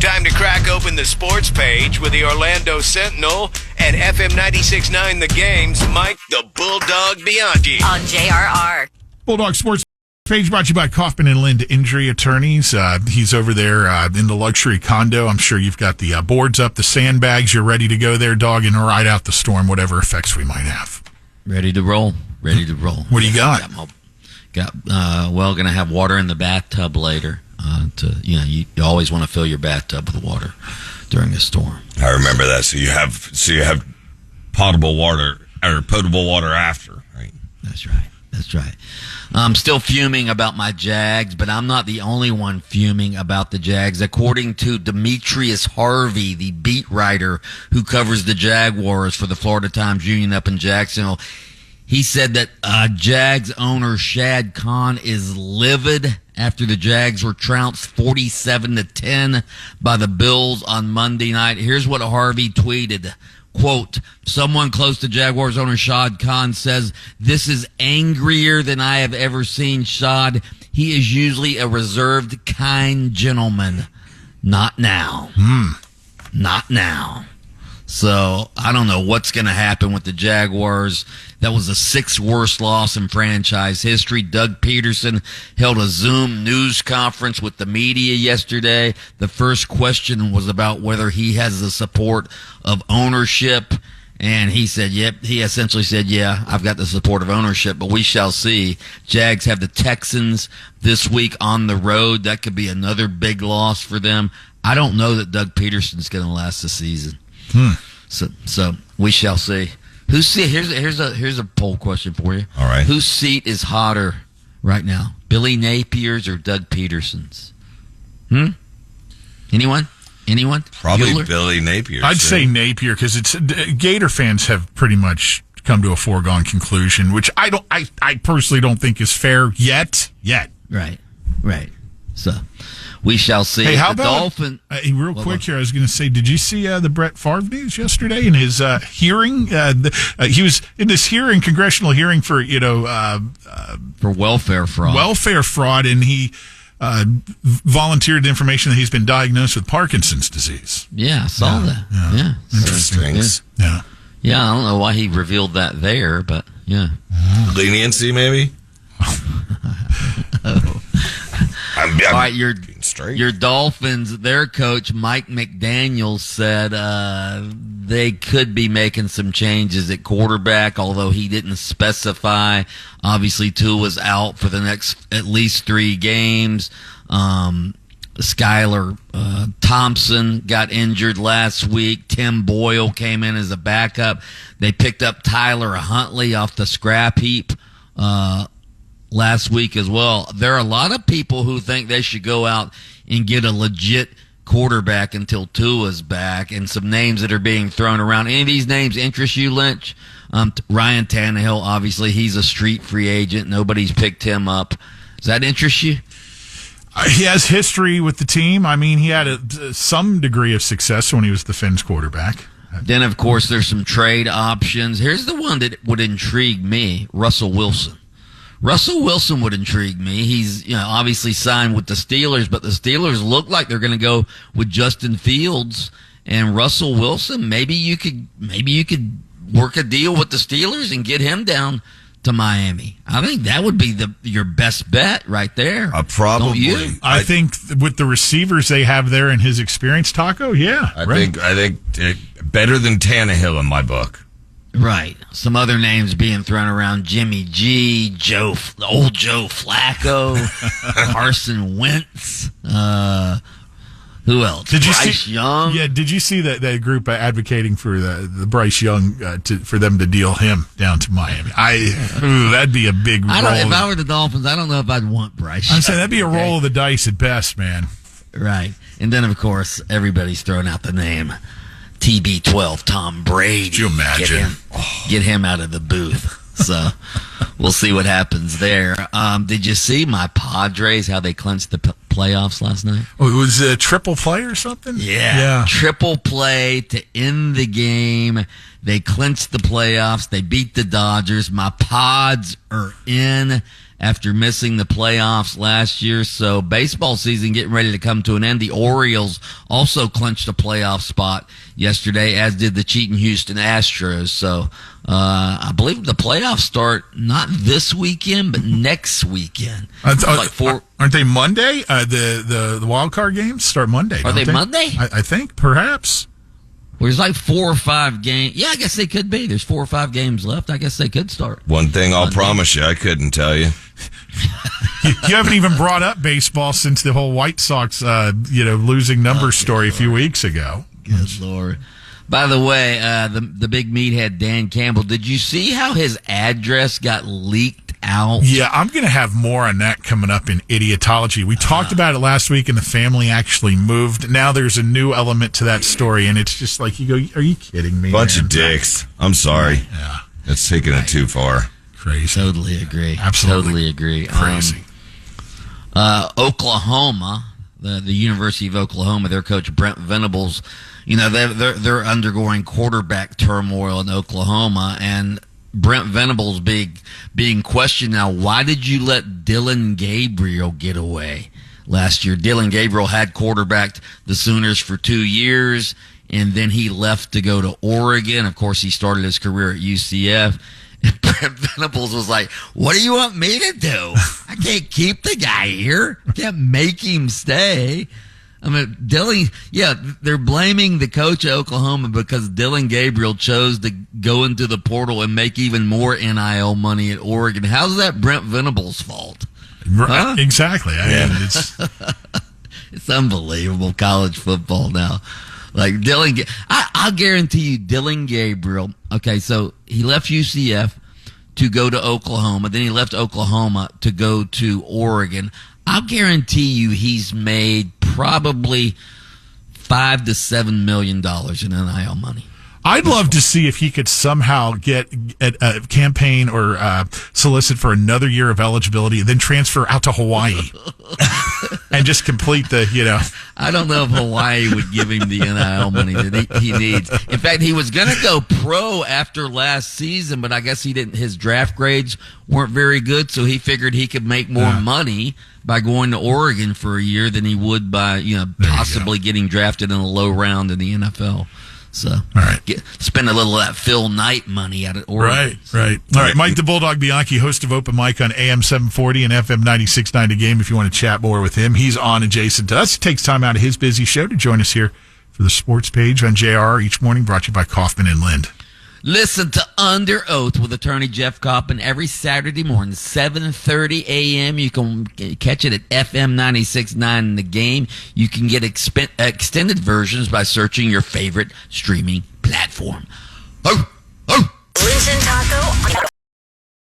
Time to crack open the sports page with the Orlando Sentinel and FM 96.9 The Game's Mike the Bulldog Bianchi. On JRR. Bulldog Sports page brought to you by Kaufman and Lind Injury Attorneys. He's over there in the luxury condo. I'm sure you've got the boards up, the sandbags. You're ready to go there, dog, and ride out the storm, whatever effects we might have. Ready to roll. Ready to roll. What do you got? Going to have water in the bathtub later. You always want to fill your bathtub with water during a storm. I remember that. So you have potable water or potable water after, right? That's right. I'm still fuming about my Jags, but I'm not the only one fuming about the Jags. According to Demetrius Harvey, the beat writer who covers the Jaguars for the Florida Times Union up in Jacksonville, he said that Jags owner Shad Khan is livid after the Jags were trounced 47-10 by the Bills on Monday night. Here's what Harvey tweeted. Quote, someone close to Jaguars owner Shad Khan says, this is angrier than I have ever seen Shad. He is usually a reserved, kind gentleman. Not now. Not now. So I don't know what's going to happen with the Jaguars. That was the sixth worst loss in franchise history. Doug Peterson held a Zoom news conference with the media yesterday. The first question was about whether he has the support of ownership. And he said, yep. He essentially said, yeah, I've got the support of ownership, but we shall see. Jags have the Texans this week on the road. That could be another big loss for them. I don't know that Doug Peterson's going to last the season. So we shall see. Here's a poll question for you. All right. Whose seat is hotter right now? Billy Napier's or Doug Peterson's? Anyone? Probably Bueller? Billy Napier. I'd say Napier because it's Gator fans have pretty much come to a foregone conclusion, which I personally don't think is fair yet. Right. So we shall see. Hey, how the about Dolphin? Real quick here, I was going to say, did you see the Brett Favre news yesterday in his hearing? He was in this congressional hearing for For welfare fraud. And he volunteered information that he's been diagnosed with Parkinson's disease. Yeah, I saw that. Yeah. Interesting. Yeah, I don't know why he revealed that there, but yeah. Leniency, maybe. I'm all right, being straight. Your Dolphins, their coach, Mike McDaniel, said they could be making some changes at quarterback, although he didn't specify. Obviously, Tua's out for the next at least 3 games. Skylar Thompson got injured last week. Tim Boyle came in as a backup. They picked up Tyler Huntley off the scrap heap last week as well. There are a lot of people who think they should go out and get a legit quarterback until Tua's back, and some names that are being thrown around. Any of these names interest you, Lynch? Ryan Tannehill, obviously, he's a street free agent. Nobody's picked him up. Does that interest you? He has history with the team. I mean, he had some degree of success when he was the Fins quarterback. Then, of course, there's some trade options. Here's the one that would intrigue me, Russell Wilson. Russell Wilson would intrigue me. He's obviously signed with the Steelers, but the Steelers look like they're going to go with Justin Fields and Russell Wilson. Maybe you could work a deal with the Steelers and get him down to Miami. I think that would be your best bet right there. Probably. Don't you? I think with the receivers they have there and his experience, Taco, yeah. I think better than Tannehill in my book. Right. Some other names being thrown around: Jimmy G, old Joe Flacco, Carson Wentz. Who else? Bryce Young. Yeah. Did you see that group advocating for the Bryce Young for them to deal him down to Miami? That'd be a big roll. If I were the Dolphins, I don't know if I'd want Bryce. I'm saying that'd be a roll of the dice at best, man. Right. And then, of course, everybody's throwing out the name TB12, Tom Brady. Could you imagine? Get him out of the booth. So we'll see what happens there. Did you see my Padres, how they clinched the playoffs last night? Oh, it was a triple play or something? Yeah. Triple play to end the game. They clinched the playoffs. They beat the Dodgers. My Pods are in after missing the playoffs last year. So baseball season getting ready to come to an end. The Orioles also clinched a playoff spot yesterday, as did the cheating Houston Astros. So I believe the playoffs start not this weekend, but next weekend. Aren't they Monday? The wild card games start Monday. Are they Monday? I think perhaps. Well, there's like 4 or 5 games. Yeah, I guess they could be. There's 4 or 5 games left. I guess they could start. One thing I'll promise you, I couldn't tell you. You haven't even brought up baseball since the whole White Sox, losing numbers story a few weeks ago. Good Lord. By the way, the big meathead Dan Campbell, did you see how his address got leaked out? Yeah, I'm going to have more on that coming up in Idiotology. We talked about it last week, and the family actually moved. Now there's a new element to that story, and it's just like, you go, are you kidding me? Bunch of dicks. I'm sorry. Yeah. That's taking it too far. Crazy. Totally agree. Absolutely. Totally agree. Crazy. Oklahoma, the University of Oklahoma, their coach Brent Venables, they're undergoing quarterback turmoil in Oklahoma, and Brent Venables being questioned now. Why did you let Dillon Gabriel get away last year? Dillon Gabriel had quarterbacked the Sooners for 2 years, and then he left to go to Oregon. Of course, he started his career at UCF. And Brent Venables was like, what do you want me to do? I can't keep the guy here. I can't make him stay. I mean, they're blaming the coach of Oklahoma because Dillon Gabriel chose to go into the portal and make even more NIL money at Oregon. How's that Brent Venables' fault? Huh? Exactly. I mean, it's unbelievable college football now. Like I'll guarantee you Dillon Gabriel. Okay, so he left UCF to go to Oklahoma. Then he left Oklahoma to go to Oregon. I'll guarantee you he's made probably $5 to $7 million in NIL money. I'd love to see if he could somehow get a campaign or solicit for another year of eligibility and then transfer out to Hawaii and just complete I don't know if Hawaii would give him the NIL money that he needs. In fact, he was going to go pro after last season, but I guess he didn't. His draft grades weren't very good, so he figured he could make more money by going to Oregon for a year than he would by possibly getting drafted in a low round in the NFL. So, all right. Spend a little of that Phil Knight money out at Oregon. Right. All right, Mike the Bulldog Bianchi, host of Open Mic on AM 740 and FM 96.9 The Game. If you want to chat more with him, he's on adjacent to us. He takes time out of his busy show to join us here for the sports page on JR each morning, brought to you by Kaufman and Lind. Listen to Under Oath with attorney Jeff Coppin every Saturday morning, 7:30 a.m. You can catch it at FM 96.9 The Game. You can get extended versions by searching your favorite streaming platform.